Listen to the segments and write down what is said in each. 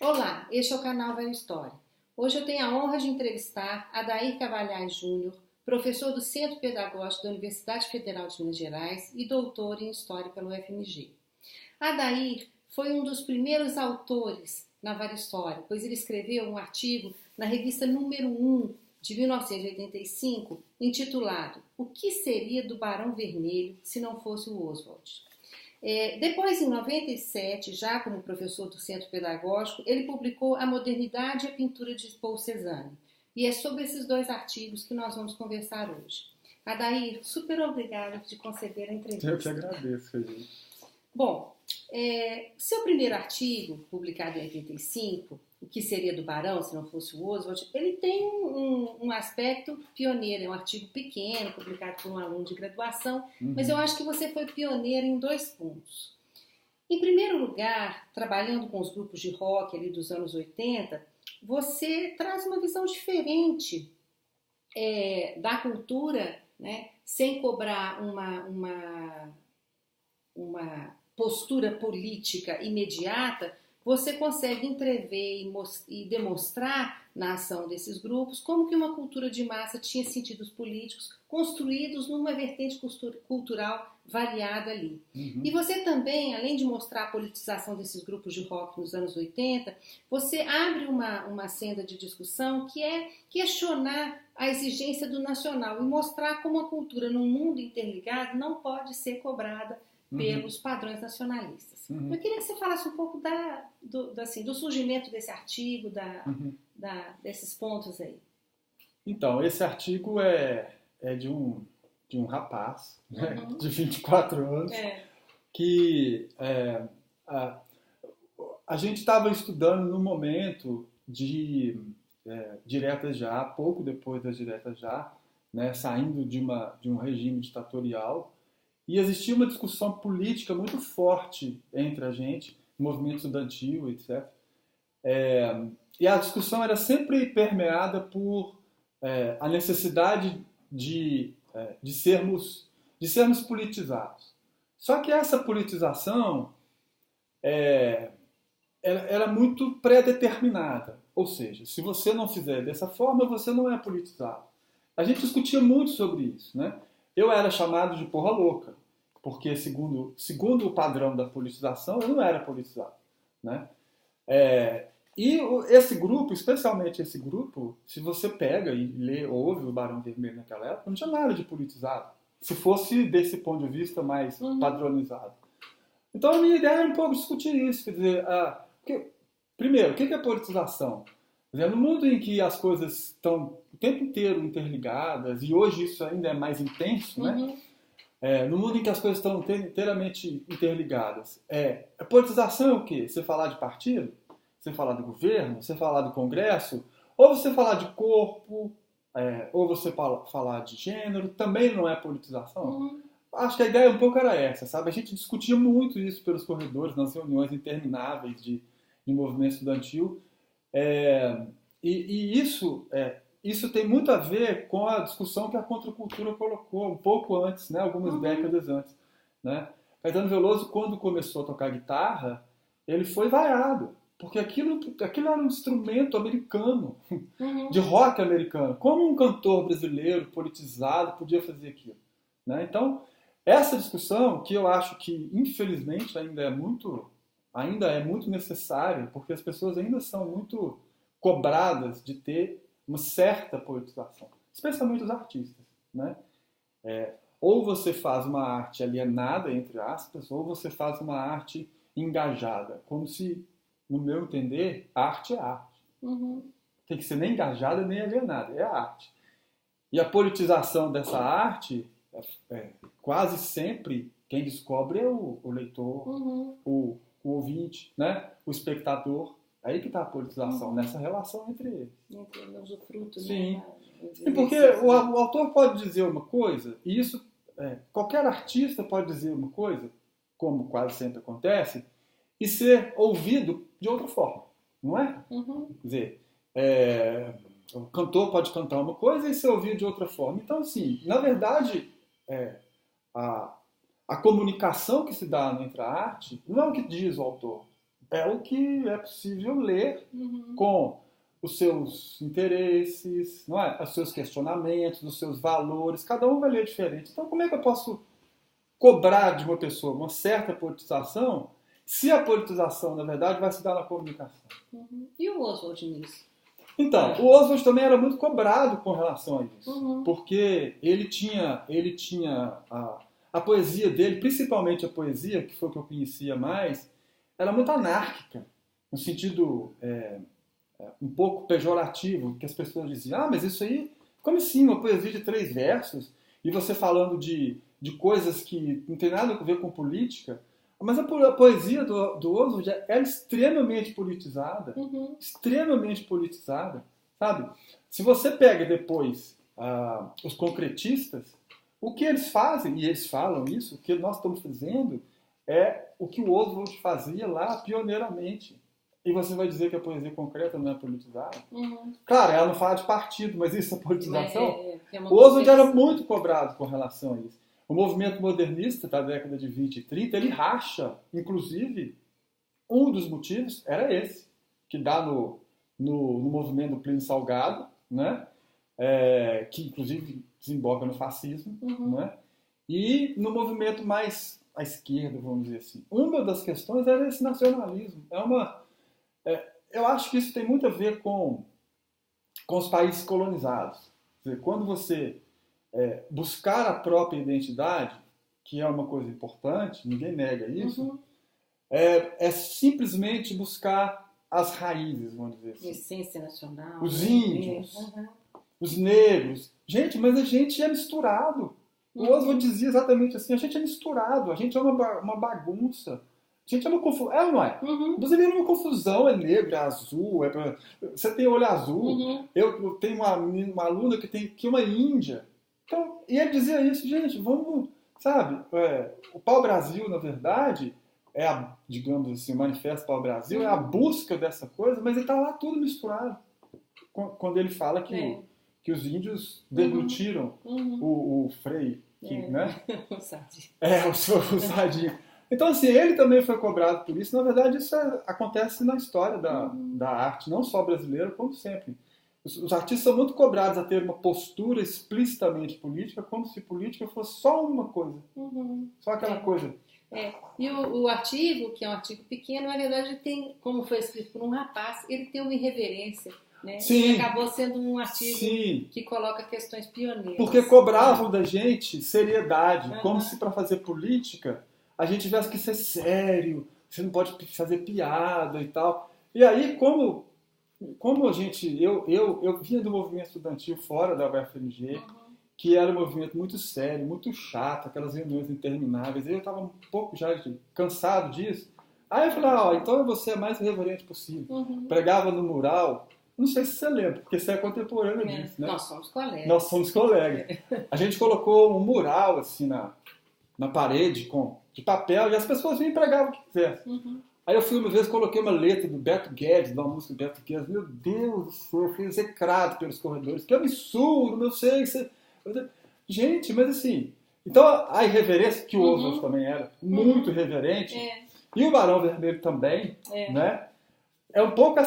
Olá, este é o canal Velha História. Hoje eu tenho a honra de entrevistar Adair Cavalhais Júnior, professor do Centro Pedagógico da Universidade Federal de Minas Gerais e doutor em História pelo UFMG. Adair foi um dos primeiros autores na Velha História, pois ele escreveu um artigo na revista número 1 de 1985, intitulado O que seria do Barão Vermelho se não fosse o Oswald? Depois, em 97, já como professor do Centro Pedagógico, ele publicou A Modernidade e a Pintura de Paul Cézanne. E é sobre esses dois artigos que nós vamos conversar hoje. Adair, super obrigada por conceder a entrevista. Eu que agradeço, Felipe. Bom, seu primeiro artigo, publicado em 85, O que seria do Barão se não fosse o Oswald, ele tem um aspecto pioneiro, é um artigo pequeno, publicado por um aluno de graduação, mas eu acho que você foi pioneiro em dois pontos. Em primeiro lugar, trabalhando com os grupos de rock ali dos anos 80, você traz uma visão diferente da cultura, né, sem cobrar uma postura política imediata. Você consegue entrever e demonstrar na ação desses grupos como que uma cultura de massa tinha sentidos políticos construídos numa vertente cultural variada ali. E você também, além de mostrar a politização desses grupos de rock nos anos 80, você abre uma senda de discussão que é questionar a exigência do nacional e mostrar como a cultura num mundo interligado não pode ser cobrada pelos padrões nacionalistas. Eu queria que você falasse um pouco do surgimento desse artigo, desses pontos aí. Então, esse artigo é de um rapaz, né, de 24 anos, que a gente estava estudando no momento de diretas já, pouco depois das diretas já, né, saindo de um regime ditatorial. E existia uma discussão política muito forte entre a gente, movimento estudantil, etc. E a discussão era sempre permeada por a necessidade de sermos politizados. Só que essa politização era muito pré-determinada. Ou seja, se você não fizer dessa forma, você não é politizado. A gente discutia muito sobre isso, né? Eu era chamado de porra louca, porque segundo o padrão da politização, eu não era politizado, né? E esse grupo, especialmente esse grupo, se você pega e ouve o Barão Vermelho naquela época, não tinha nada de politizado, se fosse desse ponto de vista mais padronizado. Então a minha ideia era um pouco discutir isso, quer dizer, primeiro, o que é politização? Quer dizer, no mundo em que as coisas estão o tempo inteiro interligadas, e hoje isso ainda é mais intenso, né? No mundo em que as coisas estão inteiramente interligadas, a politização é o quê? Você falar de partido? Você falar do governo? Você falar do Congresso? Ou você falar de corpo? Ou você falar de gênero? Também não é politização? Acho que a ideia um pouco era essa, sabe? A gente discutia muito isso pelos corredores, nas reuniões intermináveis de movimento estudantil. E isso tem muito a ver com a discussão que a contracultura colocou um pouco antes, né? Algumas décadas antes, né? Caetano Veloso, quando começou a tocar guitarra, ele foi vaiado, porque aquilo era um instrumento americano, de rock americano. Como um cantor brasileiro politizado podia fazer aquilo, né? Então, essa discussão, que eu acho que, infelizmente, ainda é muito necessária, porque as pessoas ainda são muito cobradas de ter uma certa politização, especialmente os artistas, né? Ou você faz uma arte alienada, entre aspas, ou você faz uma arte engajada, como se, no meu entender, arte é arte. Tem que ser nem engajada nem alienada, é arte. E a politização dessa arte, quase sempre, quem descobre é o leitor, o ouvinte, né? O espectador. Aí que está a politização, nessa relação entre eles. Entre o usufruto, sim. Né? Sim, porque o autor pode dizer uma coisa, e isso, qualquer artista pode dizer uma coisa, como quase sempre acontece, e ser ouvido de outra forma, não é? Quer dizer, o cantor pode cantar uma coisa e ser ouvido de outra forma. Então, assim, na verdade, a comunicação que se dá entre a arte não é o que diz o autor. é o que é possível ler com os seus interesses, não é? Os seus questionamentos, os seus valores, cada um vai ler diferente. Então, como é que eu posso cobrar de uma pessoa uma certa politização, se a politização, na verdade, vai se dar na comunicação? E o Oswald nisso? Então, o Oswald também era muito cobrado com relação a isso, porque ele tinha a poesia dele, principalmente a poesia, que foi o que eu conhecia mais, era muito anárquica, no sentido um pouco pejorativo, que as pessoas diziam, mas isso aí, como assim, uma poesia de 3 versos, e você falando de coisas que não tem nada a ver com política, mas a poesia do Oswald era extremamente politizada, sabe? Se você pega depois os concretistas, o que eles fazem, e eles falam isso, o que nós estamos fazendo, é o que o Oswald fazia lá pioneiramente. E você vai dizer que a poesia concreta não é politizada? Claro, ela não fala de partido, mas isso é politização? O Oswald era muito cobrado com relação a isso. O movimento modernista da década de 20 e 30, ele racha, inclusive, um dos motivos era esse, que dá no movimento do Plínio Salgado, né? Que inclusive desemboca no fascismo, né? E no movimento mais à esquerda, vamos dizer assim. Uma das questões era esse nacionalismo. Eu acho que isso tem muito a ver com os países colonizados. Quer dizer, quando você buscar a própria identidade, que é uma coisa importante, ninguém nega isso, é simplesmente buscar as raízes, vamos dizer assim. Essência nacional. Os índios, os negros. Gente, mas a gente é misturado. O Oswald dizia exatamente assim, a gente é misturado, a gente é uma bagunça. A gente é uma confusão. É ou não é? Você vê uma confusão, é negro, é azul, você tem olho azul. Eu tenho uma aluna que é uma índia. Então, e ele dizia isso, gente, vamos, sabe? O pau-brasil, na verdade, digamos assim, o manifesto pau-brasil é a busca dessa coisa, mas ele está lá tudo misturado. Quando ele fala que os índios deglutiram o Frei, né? O Sardinha. O Sardinha. Então, assim, ele também foi cobrado por isso. Na verdade, isso acontece na história da arte, não só brasileira, como sempre. Os artistas são muito cobrados a ter uma postura explicitamente política, como se política fosse só uma coisa. Só aquela coisa. E o artigo, que é um artigo pequeno, na verdade tem, como foi escrito por um rapaz, ele tem uma irreverência, né? Sim. E acabou sendo um artigo que coloca questões pioneiras. Porque cobravam da gente seriedade, como se para fazer política a gente tivesse que ser sério, você não pode fazer piada e tal. E aí, como a gente... Eu vinha do movimento estudantil fora da UFMG, que era um movimento muito sério, muito chato, aquelas reuniões intermináveis. Eu estava um pouco já cansado disso. Aí eu falei, então você é mais irreverente possível. Pregava no mural. Não sei se você lembra, porque você é contemporâneo disso, né? Nós somos colegas. Nós somos colegas. A gente colocou um mural assim na parede de papel e as pessoas vinham e pregavam o que quisessem. Aí eu fui uma vez, coloquei uma letra do Beto Guedes, da música do Beto Guedes. Meu Deus do céu, eu fui execrado pelos corredores. Que absurdo, não sei. Gente, mas assim... Então a irreverência, que o Oswald também era, muito irreverente, e o Barão Vermelho também, né? É um pouco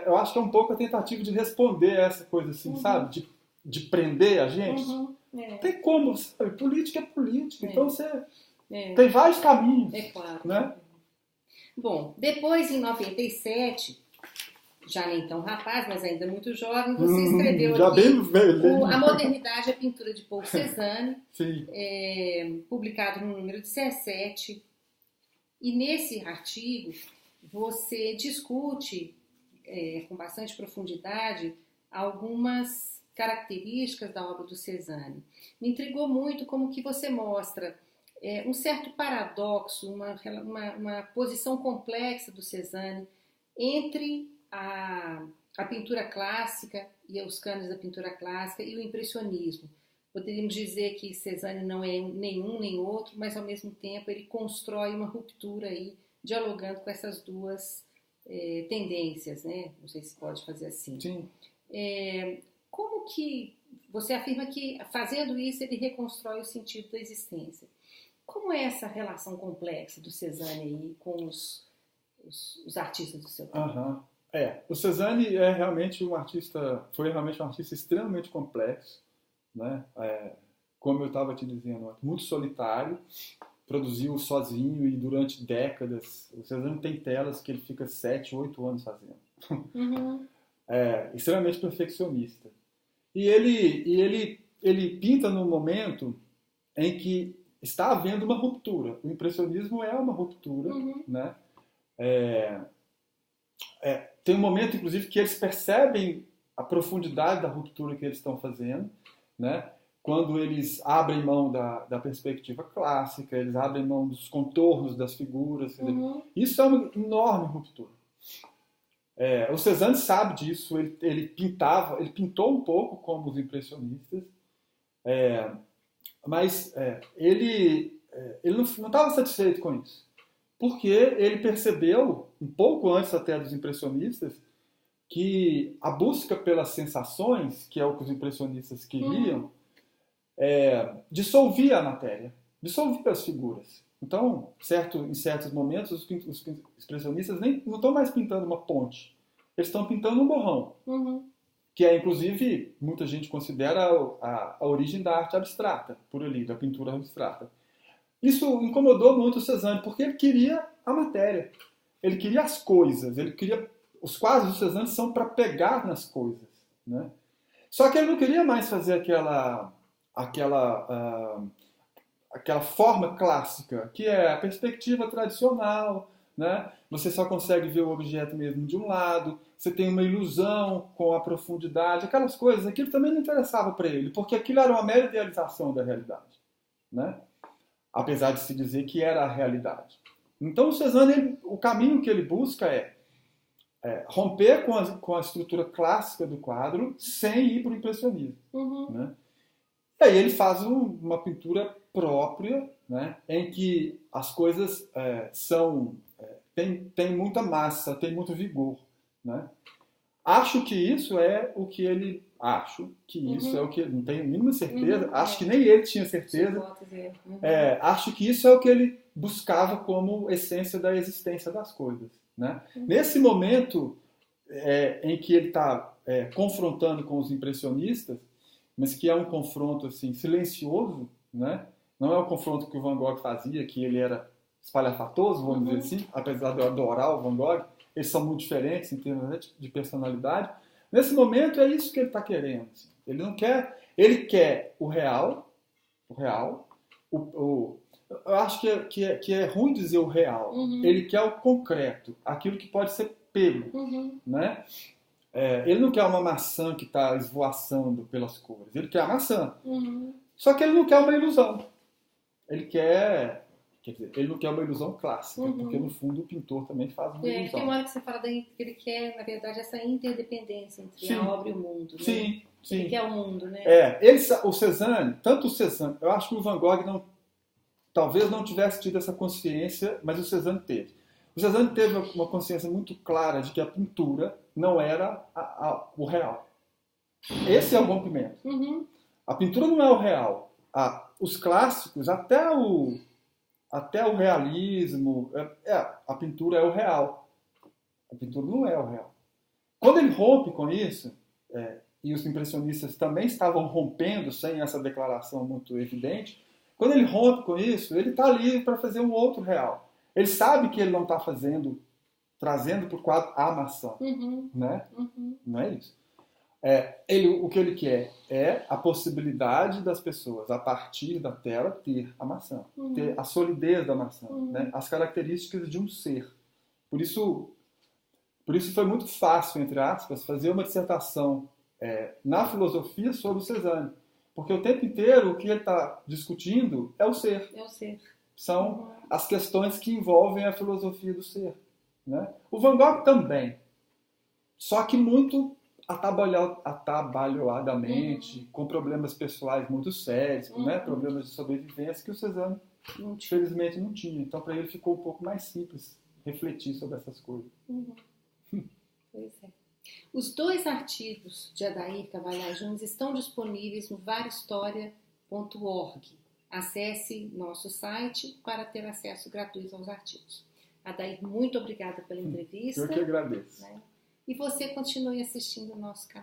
eu acho que é um pouco a tentativa de responder a essa coisa assim, sabe? De prender a gente. Não tem como, sabe? Política é política. Então você tem vários caminhos. É claro. Né? Bom, depois em 97, já nem tão rapaz, mas ainda muito jovem, você escreveu já aqui bem velho. A Modernidade e a Pintura de Paul Cézanne, Sim. Publicado no número 17. E nesse artigo você discute com bastante profundidade algumas características da obra do Cézanne. Me intrigou muito como que você mostra um certo paradoxo, uma posição complexa do Cézanne entre a pintura clássica e os cânones da pintura clássica e o impressionismo. Poderíamos dizer que Cézanne não é nenhum nem outro, mas ao mesmo tempo ele constrói uma ruptura aí, dialogando com essas duas tendências, né? Não sei se pode fazer assim. Sim. Como que você afirma que, fazendo isso, ele reconstrói o sentido da existência? Como é essa relação complexa do Cézanne aí com os artistas do seu tempo. Aham. O Cezanne foi realmente um artista extremamente complexo, né? Como eu estava te dizendo, muito solitário, produziu sozinho e durante décadas. O Cezanne tem telas que ele fica 7, 8 anos fazendo. Uhum. Extremamente perfeccionista. E ele pinta num momento em que está havendo uma ruptura. O impressionismo é uma ruptura, né? Tem um momento, inclusive, que eles percebem a profundidade da ruptura que eles estão fazendo, né? Quando eles abrem mão da perspectiva clássica, eles abrem mão dos contornos das figuras. Isso é uma enorme ruptura. O Cezanne sabe disso, ele pintou um pouco como os impressionistas, mas ele não estava satisfeito com isso. Porque ele percebeu, um pouco antes até dos impressionistas, que a busca pelas sensações, que é o que os impressionistas queriam, dissolvia a matéria, dissolvia as figuras. Então, em certos momentos, os expressionistas não estão mais pintando uma ponte, eles estão pintando um borrão, que é, inclusive, muita gente considera a origem da arte abstrata, por ali, da pintura abstrata. Isso incomodou muito o Cezanne, porque ele queria a matéria, ele queria as coisas, os quadros do Cezanne são para pegar nas coisas, né? Só que ele não queria mais fazer aquela forma clássica, que é a perspectiva tradicional, né? Você só consegue ver o objeto mesmo de um lado, você tem uma ilusão com a profundidade, aquelas coisas, aquilo também não interessava para ele, porque aquilo era uma mera idealização da realidade, né? Apesar de se dizer que era a realidade. Então o Cezanne, o caminho que ele busca é romper com a estrutura clássica do quadro sem ir para o impressionismo, né? E aí ele faz uma pintura própria, né, em que as coisas tem muita massa, tem muito vigor, né? Acho que isso é o que ele... não tenho a mínima certeza, acho que nem ele tinha certeza. Acho que isso é o que ele buscava como essência da existência das coisas, né? Nesse momento em que ele está confrontando com os impressionistas, mas que é um confronto assim, silencioso, né? Não é o confronto que o Van Gogh fazia, que ele era espalhafatoso, vamos dizer assim, apesar de eu adorar o Van Gogh, eles são muito diferentes em termos de personalidade. Nesse momento é isso que ele está querendo. Assim. Ele quer o real, eu acho que é ruim dizer o real. Ele quer o concreto, aquilo que pode ser pego, né? Ele não quer uma maçã que está esvoaçando pelas cores. Ele quer a maçã. Só que ele não quer uma ilusão. Ele não quer uma ilusão clássica, porque no fundo o pintor também faz uma ilusão. Tem uma hora que você fala que ele quer, na verdade, essa interdependência entre a obra e o mundo. Né? Sim. Ele quer o mundo, né? O Cezanne, eu acho que o Van Gogh talvez não tivesse tido essa consciência, mas o Cezanne teve. O Cezanne teve uma consciência muito clara de que a pintura não era o real. Esse é o rompimento. A pintura não é o real. Os clássicos, até o realismo, a pintura é o real. A pintura não é o real. Quando ele rompe com isso, e os impressionistas também estavam rompendo sem essa declaração muito evidente, quando ele rompe com isso, ele está livre para fazer um outro real. Ele sabe que ele não está trazendo para o quadro a maçã. Né? Não é isso. O que ele quer é a possibilidade das pessoas, a partir da tela, ter a maçã, ter a solidez da maçã, né? As características de um ser. Por isso foi muito fácil, entre aspas, fazer uma dissertação na filosofia sobre o Cezanne. Porque o tempo inteiro o que ele está discutindo é o ser. São as questões que envolvem a filosofia do ser. Né? O Van Gogh também. Só que muito atabalhoadamente, com problemas pessoais muito sérios, né? Problemas de sobrevivência que o Cezanne, infelizmente, não tinha. Então, para ele ficou um pouco mais simples refletir sobre essas coisas. Pois é. Os 2 artigos de Adair Carvalhais Júnior estão disponíveis no varhistoria.org. Acesse nosso site para ter acesso gratuito aos artigos. Adair, muito obrigada pela entrevista. Eu que agradeço. Né? E você continue assistindo o nosso canal.